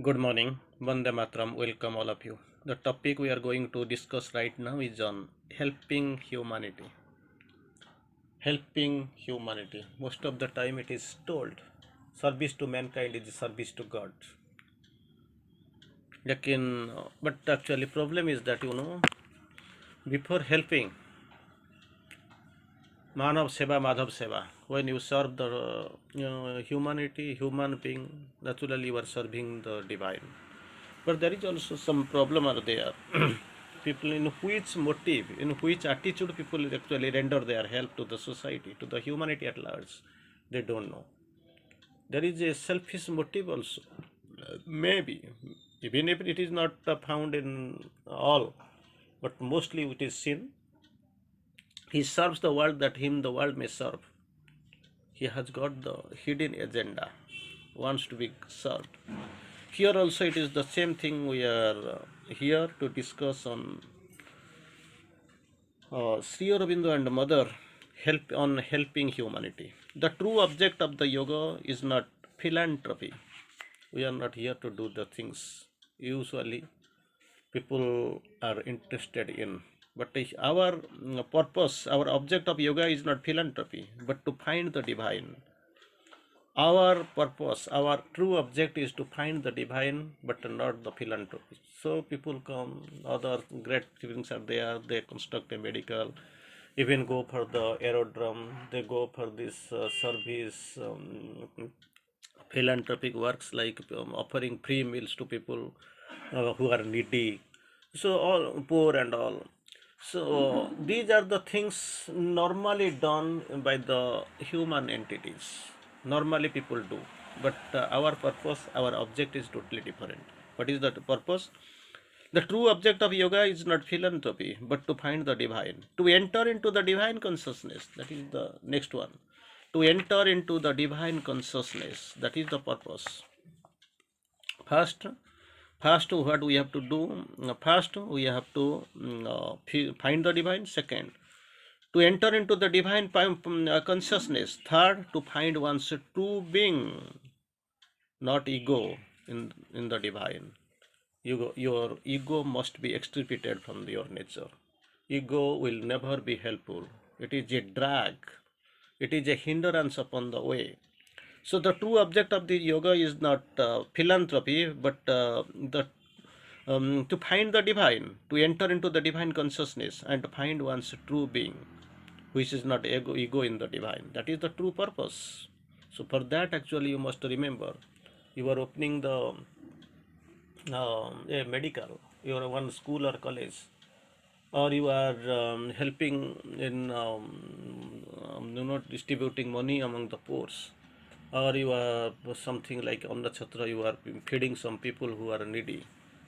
Good morning, Vande Matram. Welcome all of you. The topic we are going to discuss right now is on helping humanity. Helping humanity. Most of the time it is told service to mankind is service to God. But actually problem is that before helping Manav Seva, Madhav Seva, when you serve the humanity, human being, naturally you are serving the divine. But there is also some problem are there. People in which motive, in which attitude people actually render their help to the society, to the humanity at large, they don't know. There is a selfish motive also. Maybe, even if it is not found in all, but mostly it is seen. He serves the world that him the world may serve. He has got the hidden agenda, wants to be served. Here also it is the same thing we are here to discuss on Sri Aurobindo and Mother help on helping humanity. The true object of the yoga is not philanthropy. We are not here to do the things usually people are interested in. But our purpose, our object of yoga is not philanthropy, but to find the divine. Our purpose, our true object is to find the divine, but not the philanthropy. So people come, other great things are there, they construct a medical, even go for the aerodrome, they go for this service, philanthropic works like offering free meals to people who are needy, so all poor and all. So these are the things normally done by the human entities. Normally people do, but our purpose, our object is totally different. What is the purpose? The true object of yoga is not philanthropy, but to find the divine, to enter into the divine consciousness. That is the next one. To enter into the divine consciousness. That is the purpose. First, first what we have to do? First, we have to find the divine. Second, to enter into the divine consciousness. Third, to find one's true being, not ego in the divine. Your ego must be extirpated from your nature. Ego will never be helpful. It is a drag. It is a hindrance upon the way. So the true object of the yoga is not philanthropy, but to find the divine, to enter into the divine consciousness, and to find one's true being, which is not ego in the divine. That is the true purpose. So for that, actually, you must remember, you are opening the a medical, you are one school or college, or you are helping in distributing money among the poor, or you are something like on the chatra, you are feeding some people who are needy.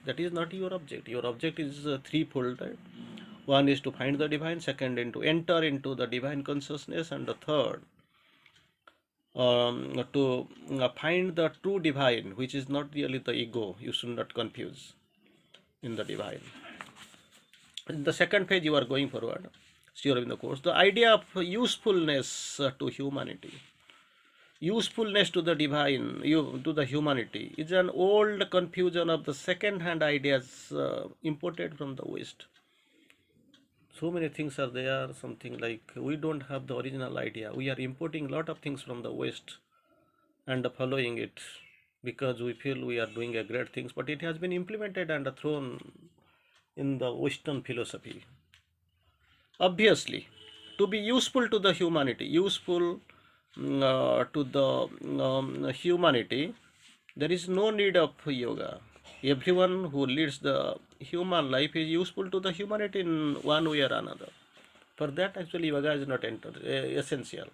That is not your object. Your object is threefold. Right? One is to find the divine, second is to enter into the divine consciousness, and the third to find the true divine, which is not really the ego. You should not confuse in the divine. In the second page, you are going forward. Sure, in the course, the idea of usefulness to humanity, usefulness to the divine, to the humanity, is an old confusion of the second-hand ideas imported from the West. So many things are there, something like we don't have the original idea. We are importing a lot of things from the West and following it because we feel we are doing a great things, but it has been implemented and thrown in the Western philosophy. Obviously, to be useful to the humanity, useful to the humanity, there is no need of yoga. Everyone who leads the human life is useful to the humanity in one way or another. For that, actually, yoga is not essential.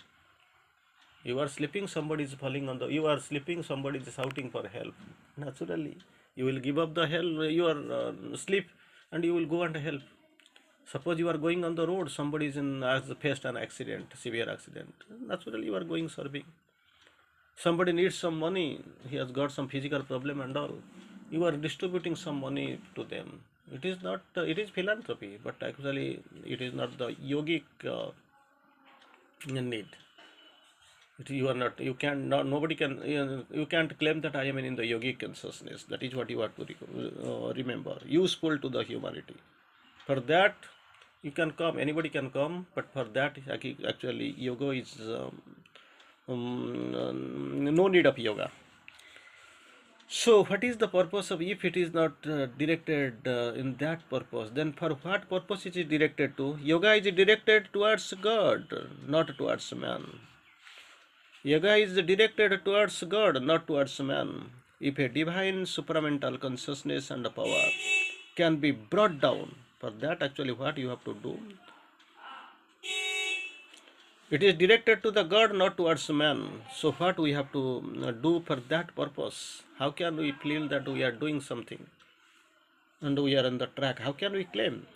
You are sleeping, somebody is falling on the. You are sleeping, somebody is shouting for help. Naturally, you will give up the your sleep, and you will go and help. Suppose you are going on the road, somebody is faced an accident, severe accident. Naturally, you are going serving. Somebody needs some money, he has got some physical problem and all. You are distributing some money to them. It is not, it is philanthropy, but actually it is not the yogic need. You are not. You can not. Nobody can. You can't claim that I am in the yogic consciousness. That is what you have to remember. Useful to the humanity. For that, you can come. Anybody can come. But for that, actually, yoga is no need of yoga. So, what is the purpose of, if it is not directed in that purpose, then for what purpose it is directed to? Yoga is directed towards God, not towards man. Yoga is directed towards God, not towards man. If a divine supramental consciousness and power can be brought down, for that actually what you have to do, it is directed to the God, not towards man. So what we have to do for that purpose? How can we feel that we are doing something and we are on the track? How can we claim?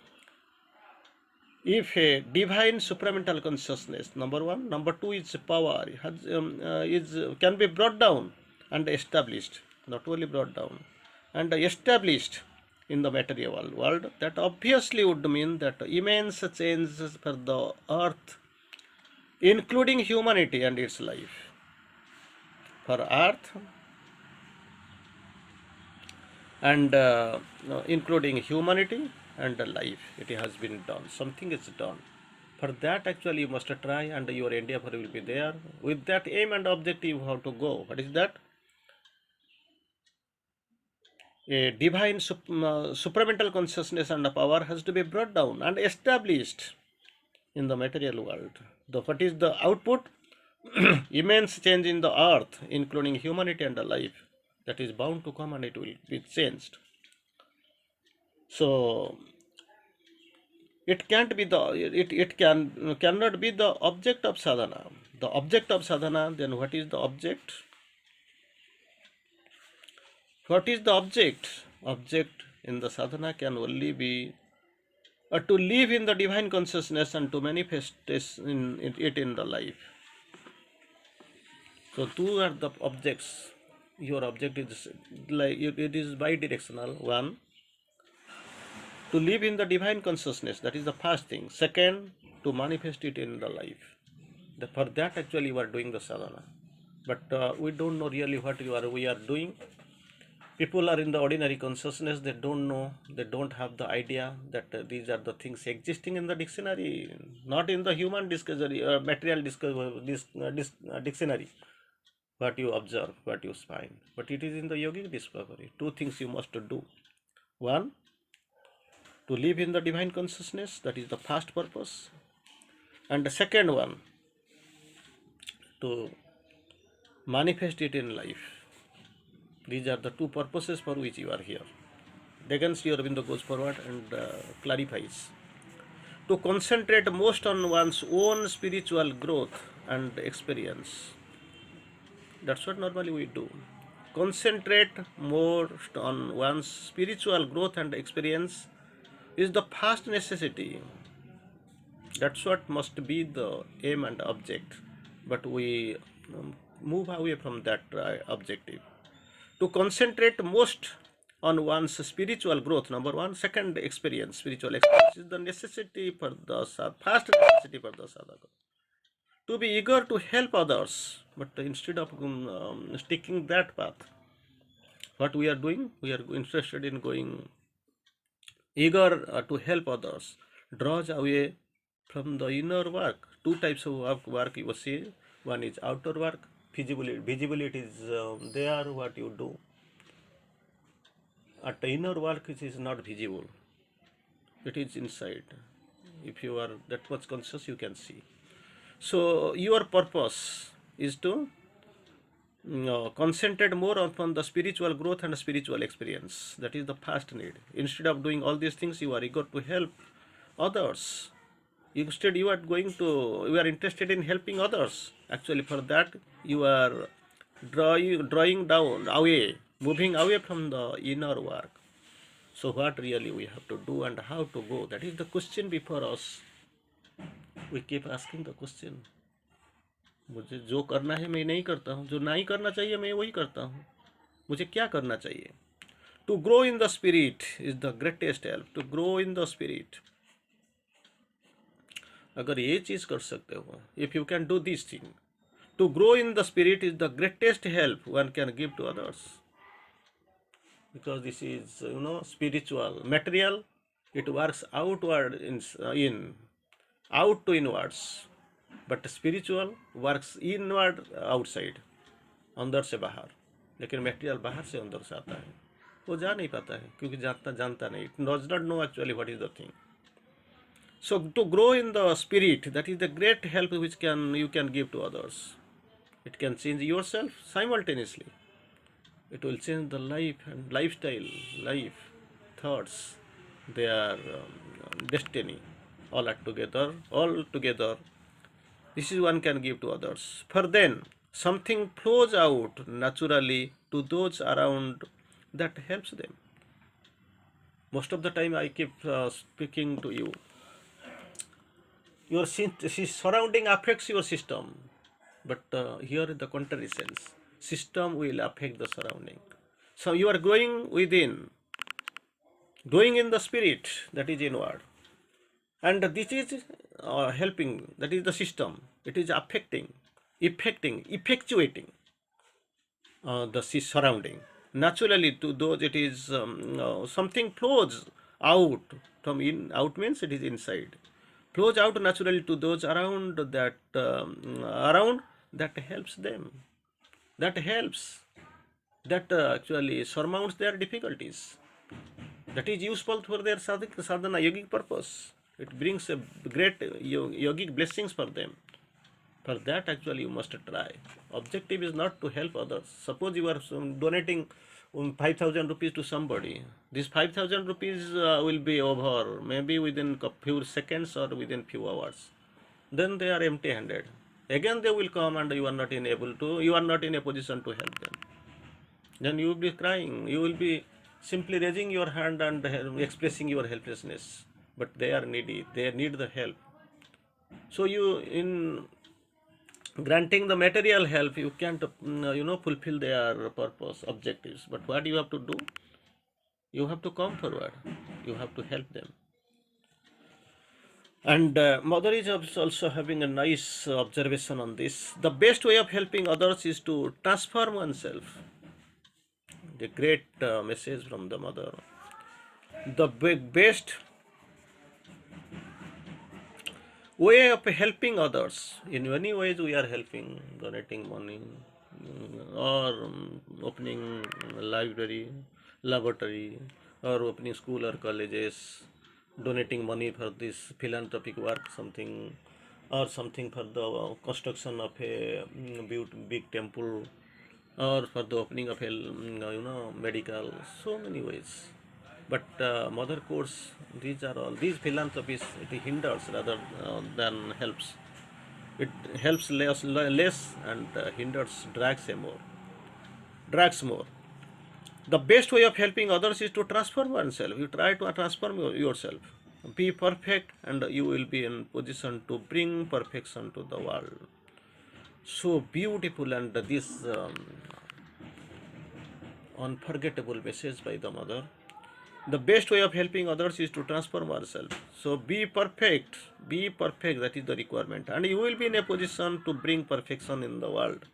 If a divine supramental consciousness, number one, number two is power, can be brought down and established, not only brought down and established in the material world, that obviously would mean that immense changes for the earth, including humanity and its life. For earth and including humanity and life, it has been done. Something is done. For that, actually, you must try, and your endeavor will be there. With that aim and objective, how to go? What is that? A divine supramental consciousness and power has to be brought down and established in the material world. What is the output? Immense change in the earth, including humanity and life, that is bound to come, and it will be changed. So it can't be the, it cannot be the object of sadhana. The object of sadhana, then what is the object? What is the object? Object in the sadhana can only be to live in the divine consciousness and to manifest it in the life. So two are the objects. Your object is like it is bidirectional. One, to live in the divine consciousness, that is the first thing. Second, to manifest it in the life. For that actually you are doing the sadhana. But we don't know really what we are doing. People are in the ordinary consciousness, they don't know, they don't have the idea that these are the things existing in the dictionary, not in the human discovery, material dictionary, what you observe, what you find, but it is in the yogic discovery. Two things you must do. One, to live in the divine consciousness, that is the first purpose, and the second one, to manifest it in life. These are the two purposes for which you are here. Again, Sri Aurobindo goes forward and clarifies. To concentrate most on one's own spiritual growth and experience. That's what normally we do. Concentrate most on one's spiritual growth and experience is the first necessity. That's what must be the aim and object. But we move away from that objective. To concentrate most on one's spiritual growth, number one. Second, experience, spiritual experience is the necessity for the first necessity for the sadhaka. To be eager to help others, but instead of sticking that path, what we are doing, we are interested in going eager to help others, draws away from the inner work. Two types of work you will see. One is outer work, visibility is there, what you do. At the inner work, it is not visible, it is inside. If you are that much conscious, you can see. So your purpose is to concentrate more upon the spiritual growth and spiritual experience. That is the first need. Instead of doing all these things, you are eager to help others. Instead, you are interested in helping others. Actually, for that, you are drawing down away, moving away from the inner work. So what really we have to do and how to go? That is the question before us. We keep asking the question. मुझे जो करना है मैं नहीं करता हूँ, जो नहीं करना चाहिए मैं वही करता हूँ. मुझे क्या करना चाहिए? To grow in the spirit is the greatest help. To grow in the spirit. अगर ये चीज़ कर सकते हो, if you can do this thing, To grow in the spirit is the greatest help one can give to others, because this is spiritual. Material, it works outward in out to inwards, but spiritual works inward outside, अंदर से बाहर. लेकिन material बाहर से अंदर से आता है, वो जा नहीं पाता है क्योंकि जानता नहीं, it does not know actually what is the thing. So to grow in the spirit, that is the great help which you can give to others. It can change yourself simultaneously. It will change the life and lifestyle, life, thoughts, their destiny, all together, all together. This is one can give to others. For then, something flows out naturally to those around that helps them. Most of the time, I keep speaking to you. Your surrounding affects your system, but here in the contrary sense, system will affect the surrounding. So you are growing within, growing in the spirit, that is inward, and this is helping, that is the system. It is affecting, effectuating the surrounding. Naturally, to those it is something flows out from in. Out means it is inside. Flows out naturally to those around that helps them. That helps. That actually surmounts their difficulties. That is useful for their sadhana yogic purpose. It brings a great yogic blessings for them. For that, actually, you must try. Objective is not to help others. Suppose you are donating 5,000 rupees to somebody. This 5,000 rupees will be over maybe within a few seconds or within few hours. Then they are empty-handed. Again they will come and you are not in a position to help them. Then you will be crying. You will be simply raising your hand and expressing your helplessness. But they are needy. They need the help. So you, in granting the material help, you can't fulfill their purpose, objectives. But what you have to do, you have to come forward, you have to help them. And mother is also having a nice observation on this. The best way of helping others is to transform oneself. The great message from the mother. The best way of helping others, in many ways we are helping, donating money, or opening library, laboratory, or opening school or colleges, donating money for this philanthropic work, something, or something for the construction of a big temple, or for the opening of a medical, so many ways. But mother course, these are all, these philanthropies, it hinders rather than helps. It helps less and hinders, drags more. The best way of helping others is to transform oneself. You try to transform yourself. Be perfect and you will be in position to bring perfection to the world. So beautiful, and this unforgettable message by the mother. The best way of helping others is to transform ourselves. So be perfect, that is the requirement, and you will be in a position to bring perfection in the world.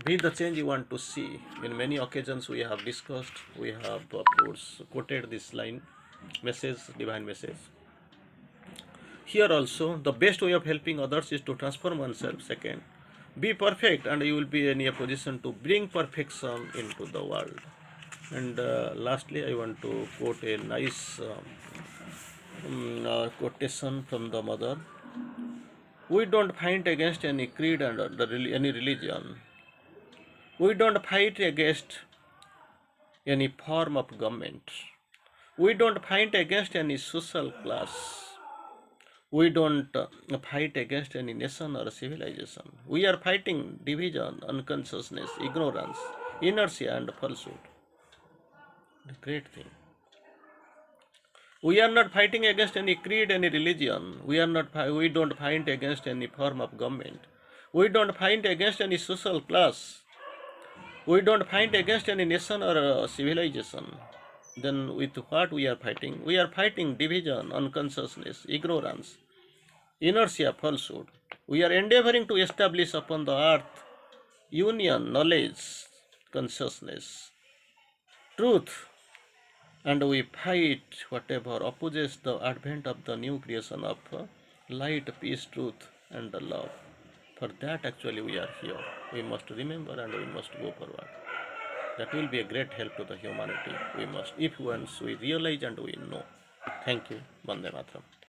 Be the change you want to see. In many occasions we have discussed, we have of course quoted this line, message, divine message. Here also, the best way of helping others is to transform oneself. Second, be perfect and you will be in a position to bring perfection into the world. And lastly, I want to quote a nice quotation from the mother. We don't fight against any creed and any religion. We don't fight against any form of government. We don't fight against any social class. We don't fight against any nation or civilization. We are fighting division, unconsciousness, ignorance, inertia, and falsehood. The great thing. We are not fighting against any creed, any religion. We don't fight against any form of government. We don't fight against any social class. We don't fight against any nation or civilization. Then with what we are fighting? We are fighting division, unconsciousness, ignorance, inertia, falsehood. We are endeavoring to establish upon the earth union, knowledge, consciousness, truth, and we fight whatever opposes the advent of the new creation of light, peace, truth, and the love. For that, actually, we are here. We must remember and we must go forward. That will be a great help to the humanity. We must, if once we realize and we know. Thank you. Vande Mataram.